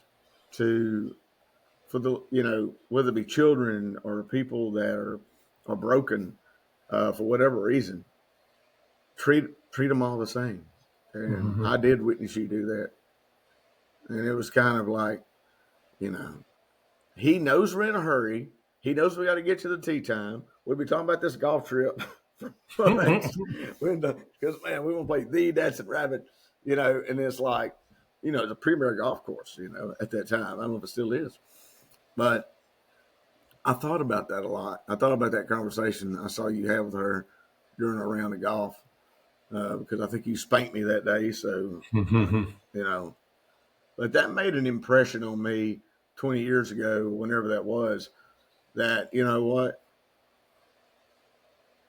whether it be children or people that are broken for whatever reason, treat them all the same. And Mm-hmm. I did witness you do that. And it was kind of like, he knows we're in a hurry. He knows we got to get to the tea time. We'll be talking about this golf trip. Because, man, we want to play the Dancing Rabbit, and it's like, the premier golf course, at that time. I don't know if it still is. But I thought about that a lot. I thought about that conversation I saw you have with her during a round of golf because I think you spanked me that day. So, but that made an impression on me 20 years ago, whenever that was, that, you know what?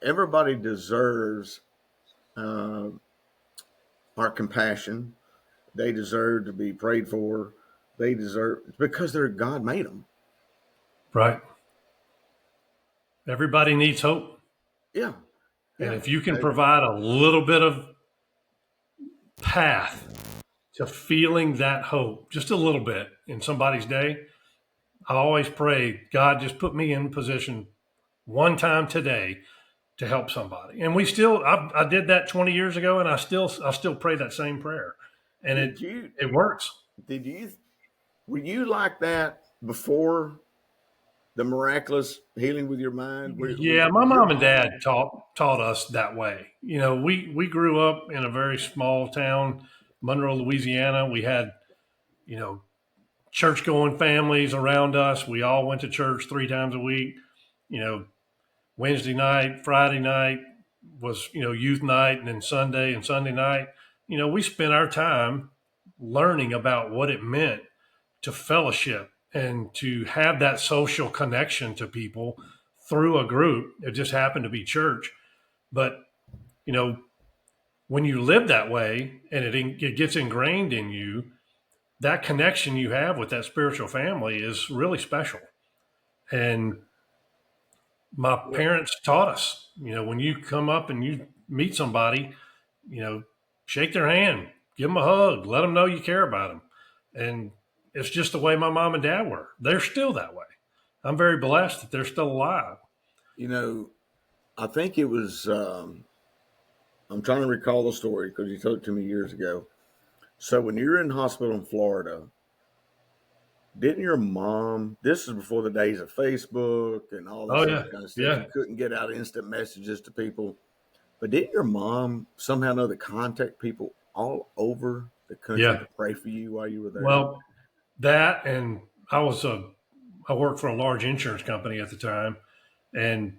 Everybody deserves our compassion. They deserve to be prayed for. They deserve, because God made them. Right. Everybody needs hope. Yeah. And if you can provide a little bit of path to feeling that hope, just a little bit in somebody's day, I always pray, God, just put me in position one time today to help somebody. And I did that 20 years ago, and I still pray that same prayer, and it works. Were you like that before the miraculous healing with your mind? My mom and dad taught us that way. We grew up in a very small town, Monroe, Louisiana. We had, church going families around us. We all went to church 3 times a week. Wednesday night, Friday night was, youth night, and then Sunday and Sunday night. We spent our time learning about what it meant to fellowship and to have that social connection to people through a group. It just happened to be church. But, when you live that way and it gets ingrained in you, that connection you have with that spiritual family is really special. And my parents taught us, when you come up and you meet somebody, shake their hand, give them a hug, let them know you care about them. And it's just the way my mom and dad were. They're still that way. I'm very blessed that they're still alive. I think it was, I'm trying to recall the story because you told it to me years ago. So when you were in hospital in Florida, didn't your mom, this is before the days of Facebook and all this kind of stuff. Yeah. You couldn't get out instant messages to people. But didn't your mom somehow know to contact people all over the country Yeah. to pray for you while you were there? Well, that and I worked for a large insurance company at the time, and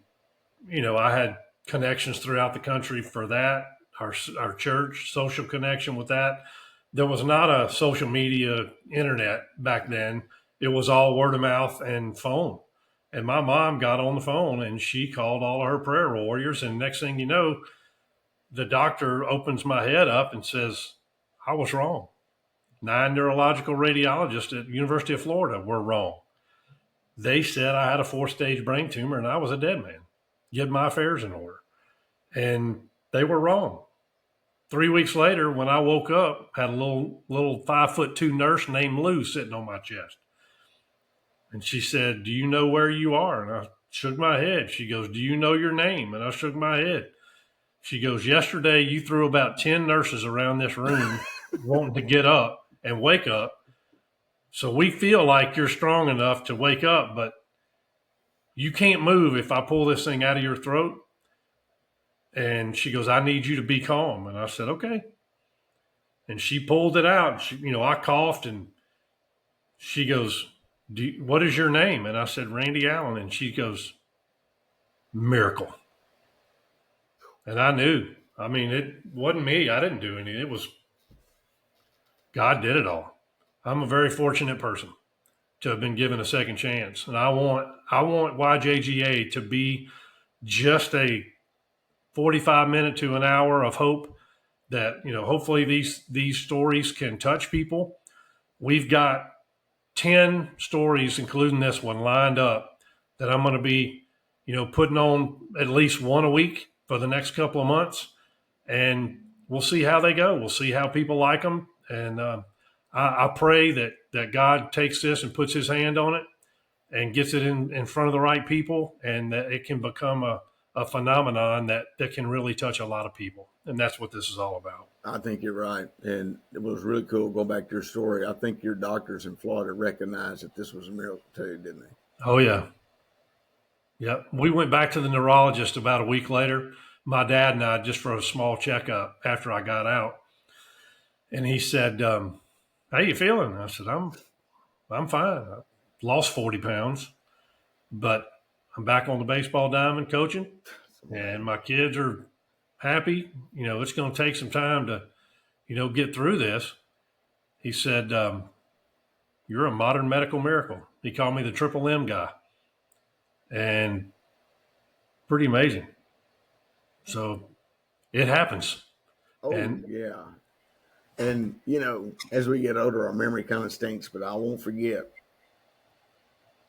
I had connections throughout the country for that. Our church social connection with that. There was not a social media internet back then. It was all word of mouth and phone. And my mom got on the phone and she called all of her prayer warriors. And next thing you know, the doctor opens my head up and says, I was wrong. 9 neurological radiologists at the University of Florida were wrong. They said I had a 4-stage brain tumor and I was a dead man. Get my affairs in order. And they were wrong. 3 weeks later, when I woke up, had a little 5'2" nurse named Lou sitting on my chest. And she said, do you know where you are? And I shook my head. She goes, do you know your name? And I shook my head. She goes, yesterday you threw about 10 nurses around this room wanting to get up and wake up. So we feel like you're strong enough to wake up, but you can't move if I pull this thing out of your throat. And she goes, I need you to be calm. And I said, okay. And she pulled it out. I coughed and she goes, what is your name? And I said, Randy Allen. And she goes, miracle. And I knew. I mean, it wasn't me. I didn't do anything. It was God did it all. I'm a very fortunate person to have been given a second chance. And I want YJGA to be just a 45-minute to an hour of hope that, hopefully these stories can touch people. We've got 10 stories, including this one, lined up that I'm going to be, putting on at least one a week for the next couple of months. And we'll see how they go. We'll see how people like them. And I pray that God takes this and puts his hand on it and gets it in front of the right people, and that it can become a phenomenon that can really touch a lot of people. And that's what this is all about. I think you're right. And it was really cool. Go back to your story. I think your doctors in Florida recognized that this was a miracle too, didn't they? Oh, yeah. Yep. We went back to the neurologist about a week later, my dad and I, just for a small checkup after I got out. And he said, how you feeling? I said, I'm fine. I lost 40 pounds, but I'm back on the baseball diamond coaching, and my kids are happy. It's going to take some time to, get through this. He said, you're a modern medical miracle. He called me the triple M guy, and pretty amazing. So it happens. Oh, And yeah. And, as we get older, our memory kind of stinks, but I won't forget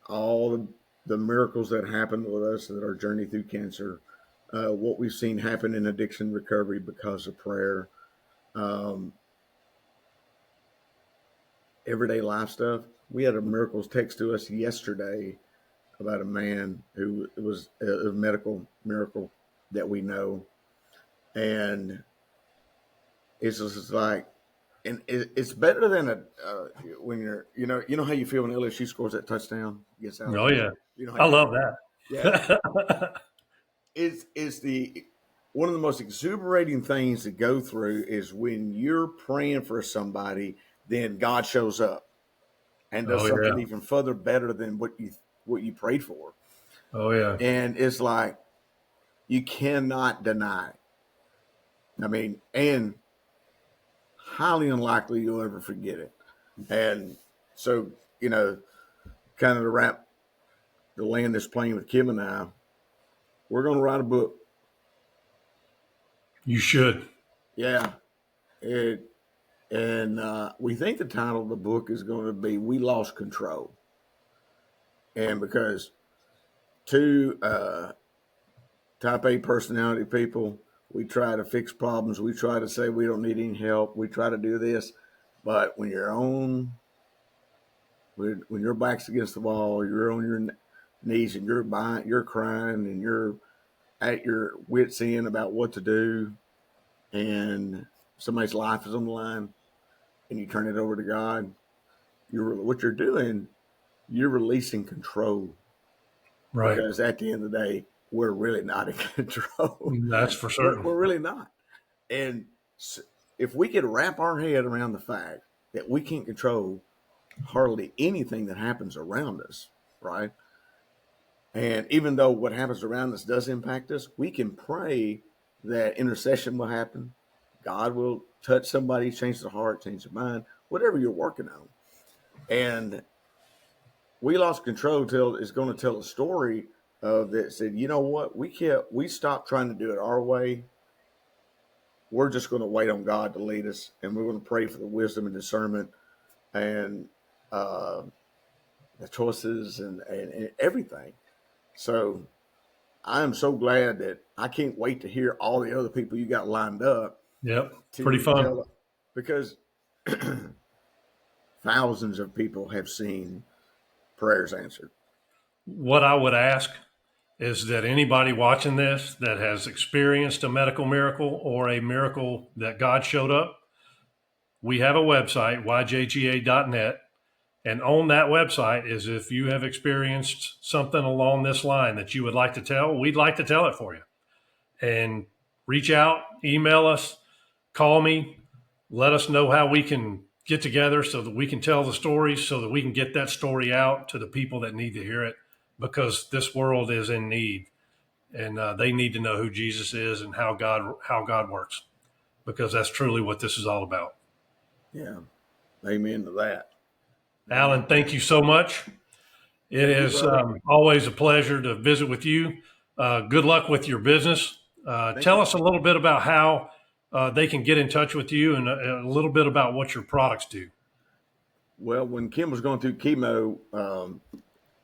all the miracles that happened with us in our journey through cancer, what we've seen happen in addiction recovery because of prayer, everyday life stuff. We had a miracles text to us yesterday about a man who was a medical miracle that we know. And it's just like, and it's better than when you're, how you feel when LSU scores that touchdown against Alabama. oh yeah, How I you love feel. that. Yeah, it's the one of the most exuberating things to go through is when you're praying for somebody, then God shows up and does Oh something yeah. even further better than what you prayed for. Oh yeah. And it's like you cannot deny it. I mean, and highly unlikely you'll ever forget it. And so, kind of to land this plane with Kim and I, we're going to write a book. You should. Yeah. And we think the title of the book is going to be We Lost Control. And because two type A personality people, we try to fix problems. We try to say we don't need any help. We try to do this. But when your back's against the wall, you're on your knees and you're crying and you're at your wit's end about what to do, and somebody's life is on the line, and you turn it over to God, what you're doing, you're releasing control. Right. Because at the end of the day, we're really not in control. That's for we're, certain. we're really not. And if we could wrap our head around the fact that we can't control hardly anything that happens around us, right? And even though what happens around us does impact us, we can pray that intercession will happen. God will touch somebody, change their heart, change their mind, whatever you're working on. And We Lost Control is going to tell a story of that said, you know what, we stopped trying to do it our way. We're just going to wait on God to lead us, and we're going to pray for the wisdom and discernment and the choices and everything. So I am so glad that I can't wait to hear all the other people you got lined up Yep. Pretty to fun. tell, because thousands of people have seen prayers answered. What I would ask is that anybody watching this that has experienced a medical miracle or a miracle that God showed up, we have a website, yjga.net. And on that website is if you have experienced something along this line that you would like to tell, we'd like to tell it for you. And reach out, email us, call me, let us know how we can get together so that we can tell the story, so that we can get that story out to the people that need to hear it, because this world is in need, and they need to know who Jesus is and how God works, because that's truly what this is all about. Yeah. Amen to that. Alan, thank you so much. It Thank you, is brother. always a pleasure to visit with you. Good luck with your business. Thank Tell you. us a little bit about how they can get in touch with you, and a little bit about what your products do. Well, when Kim was going through chemo,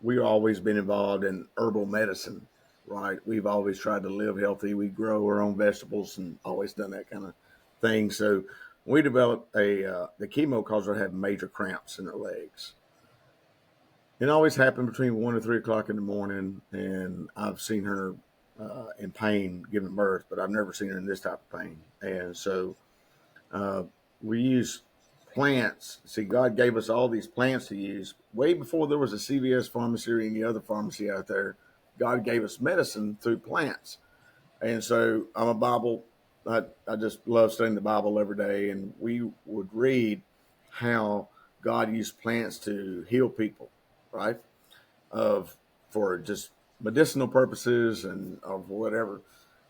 we've always been involved in herbal medicine, right? We've always tried to live healthy. We grow our own vegetables and always done that kind of thing. So we developed the chemo caused her to have major cramps in her legs. It always happened between 1 and 3 o'clock in the morning, and I've seen her in pain giving birth, but I've never seen her in this type of pain. And so uh, we use plants. See, God gave us all these plants to use. Way before there was a CVS pharmacy or any other pharmacy out there, God gave us medicine through plants. And so I'm a Bible. I just love studying the Bible every day, and we would read how God used plants to heal people, right? Of for just medicinal purposes and of whatever.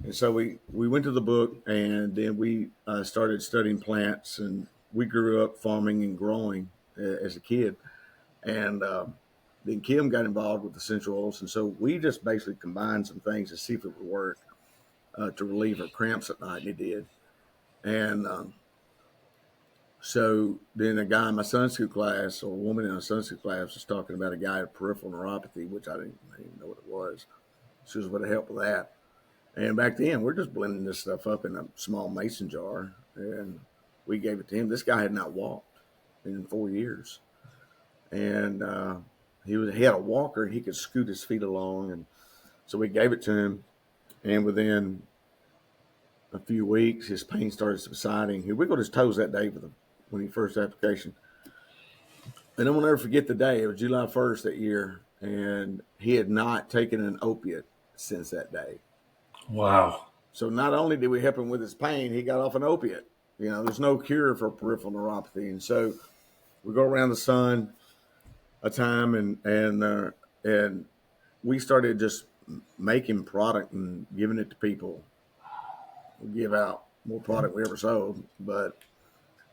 And so we went to the book, and then we started studying plants, and we grew up farming and growing as a kid. And then Kim got involved with essential oils, and so we just basically combined some things to see if it would work to relieve her cramps at night. And it did. And so then a guy in my Sunday school class, or a woman in a Sunday school class, was talking about a guy with peripheral neuropathy, which I didn't even know what it was. She was going to help with that. And back then, we're just blending this stuff up in a small mason jar, and we gave it to him. This guy had not walked in 4 years, and he had a walker, and he could scoot his feet along, and so we gave it to him. And within a few weeks, his pain started subsiding. He wiggled his toes that day when he first application. And I will never forget the day. It was July 1st that year, and he had not taken an opiate since that day. Wow. So not only did we help him with his pain, he got off an opiate. You know, there's no cure for peripheral neuropathy. And so we go around the sun a time, and we started just making product and giving it to people. We give out more product we ever sold. But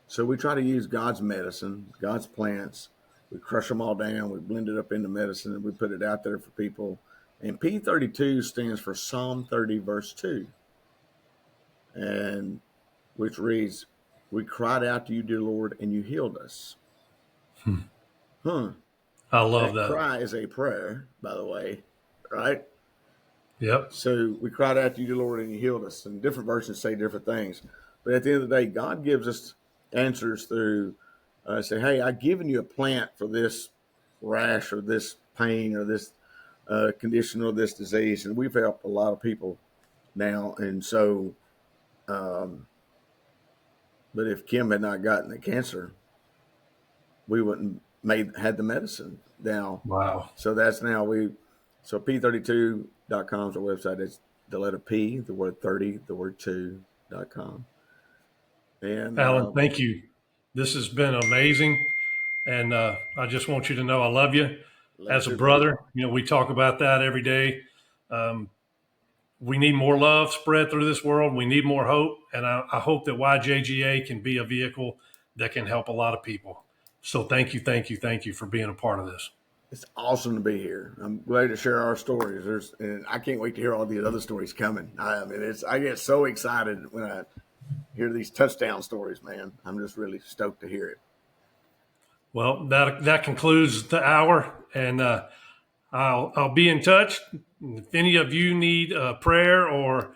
so we try to use God's medicine, God's plants. We crush them all down. We blend it up into medicine, and we put it out there for people. And P32 stands for Psalm 30, verse 2. And which reads, "We cried out to you, dear Lord, and you healed us." Huh. I love That that. cry is a prayer, by the way, right? Yep. So we cried out to you, dear Lord, and you healed us. And different versions say different things. But at the end of the day, God gives us answers through say, hey, I've given you a plant for this rash or this pain or this condition or this disease. And we've helped a lot of people now. And so, but if Kim had not gotten the cancer, we wouldn't had the medicine now. Wow. So that's now So P32.com is our website. It's the letter P, the word 30, the word 2.com. And Alan, thank you. This has been amazing. And I just want you to know I love you love as a you too, brother. brother. We talk about that every day. We need more love spread through this world. We need more hope. And I hope that YJGA can be a vehicle that can help a lot of people. So thank you, thank you, thank you for being a part of this. It's awesome to be here. I'm glad to share our stories. And I can't wait to hear all these other stories coming. I mean, I get so excited when I hear these touchdown stories, man. I'm just really stoked to hear it. Well, that concludes the hour, and I'll be in touch. If any of you need a prayer or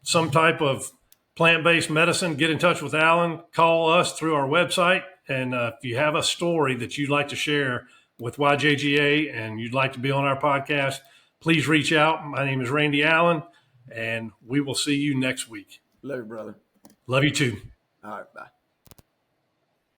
some type of plant-based medicine, get in touch with Alan. Call us through our website, and if you have a story that you'd like to share with YJGA and you'd like to be on our podcast, please reach out. My name is Randy Allen, and we will see you next week. Love you, brother. Love you too. All right, bye.